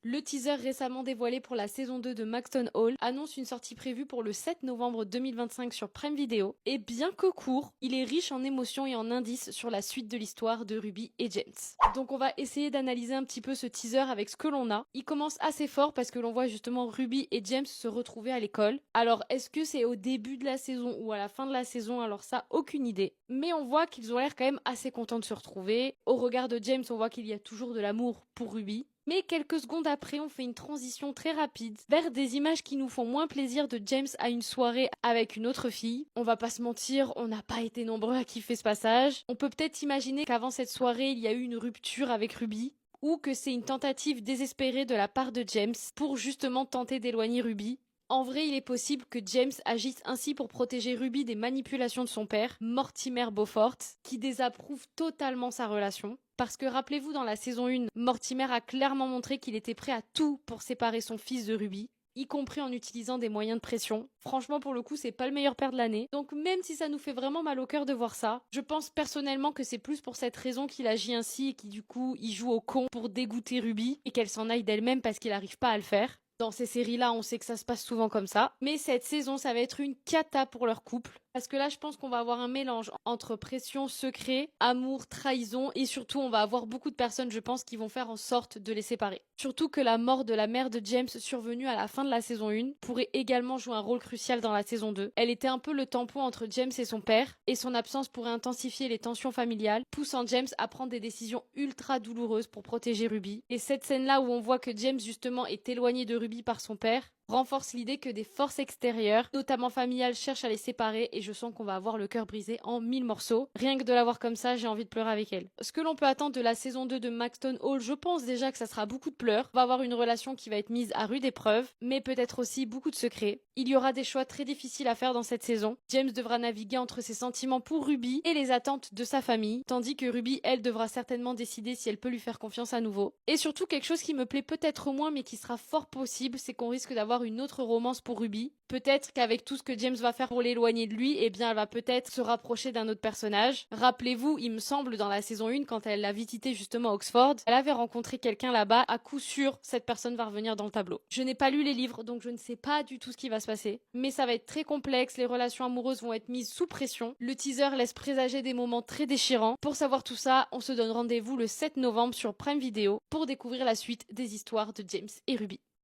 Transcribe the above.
Le teaser récemment dévoilé pour la saison 2 de Maxton Hall annonce une sortie prévue pour le 7 novembre 2025 sur Prime Video. Et bien que court, il est riche en émotions et en indices sur la suite de l'histoire de Ruby et James. Donc on va essayer d'analyser un petit peu ce teaser avec ce que l'on a. Il commence assez fort parce que l'on voit justement Ruby et James se retrouver à l'école. Alors est-ce que c'est au début de la saison ou à la fin de la saison? Alors ça, aucune idée. Mais on voit qu'ils ont l'air quand même assez contents de se retrouver. Au regard de James, on voit qu'il y a toujours de l'amour pour Ruby. Mais quelques secondes après, on fait une transition très rapide vers des images qui nous font moins plaisir de James à une soirée avec une autre fille. On va pas se mentir, on n'a pas été nombreux à kiffer ce passage. On peut peut-être imaginer qu'avant cette soirée, il y a eu une rupture avec Ruby, ou que c'est une tentative désespérée de la part de James pour justement tenter d'éloigner Ruby. En vrai, il est possible que James agisse ainsi pour protéger Ruby des manipulations de son père, Mortimer Beaufort, qui désapprouve totalement sa relation. Parce que rappelez-vous, dans la saison 1, Mortimer a clairement montré qu'il était prêt à tout pour séparer son fils de Ruby, y compris en utilisant des moyens de pression. Franchement, pour le coup, c'est pas le meilleur père de l'année. Donc même si ça nous fait vraiment mal au cœur de voir ça, je pense personnellement que c'est plus pour cette raison qu'il agit ainsi et qui du coup, il joue au con pour dégoûter Ruby et qu'elle s'en aille d'elle-même parce qu'il arrive pas à le faire. Dans ces séries-là, on sait que ça se passe souvent comme ça. Mais cette saison, ça va être une cata pour leur couple. Parce que là, je pense qu'on va avoir un mélange entre pression, secret, amour, trahison. Et surtout, on va avoir beaucoup de personnes, je pense, qui vont faire en sorte de les séparer. Surtout que la mort de la mère de James, survenue à la fin de la saison 1, pourrait également jouer un rôle crucial dans la saison 2. Elle était un peu le tampon entre James et son père. Et son absence pourrait intensifier les tensions familiales, poussant James à prendre des décisions ultra douloureuses pour protéger Ruby. Et cette scène-là où on voit que James, justement, est éloigné de Ruby par son père, renforce l'idée que des forces extérieures, notamment familiales, cherchent à les séparer et je sens qu'on va avoir le cœur brisé en 1000 morceaux. Rien que de la voir comme ça, j'ai envie de pleurer avec elle. Ce que l'on peut attendre de la saison 2 de Maxton Hall, je pense déjà que ça sera beaucoup de pleurs. On va avoir une relation qui va être mise à rude épreuve, mais peut-être aussi beaucoup de secrets. Il y aura des choix très difficiles à faire dans cette saison. James devra naviguer entre ses sentiments pour Ruby et les attentes de sa famille, tandis que Ruby, elle, devra certainement décider si elle peut lui faire confiance à nouveau. Et surtout, quelque chose qui me plaît peut-être moins, mais qui sera fort possible, c'est qu'on risque d'avoir une autre romance pour Ruby. Peut-être qu'avec tout ce que James va faire pour l'éloigner de lui, eh bien elle va peut-être se rapprocher d'un autre personnage. Rappelez-vous, il me semble, dans la saison 1, quand elle l'a visité justement à Oxford, elle avait rencontré quelqu'un là-bas. À coup sûr, cette personne va revenir dans le tableau. Je n'ai pas lu les livres, donc je ne sais pas du tout ce qui va se passer. Mais ça va être très complexe, les relations amoureuses vont être mises sous pression. Le teaser laisse présager des moments très déchirants. Pour savoir tout ça, on se donne rendez-vous le 7 novembre sur Prime Video pour découvrir la suite des histoires de James et Ruby.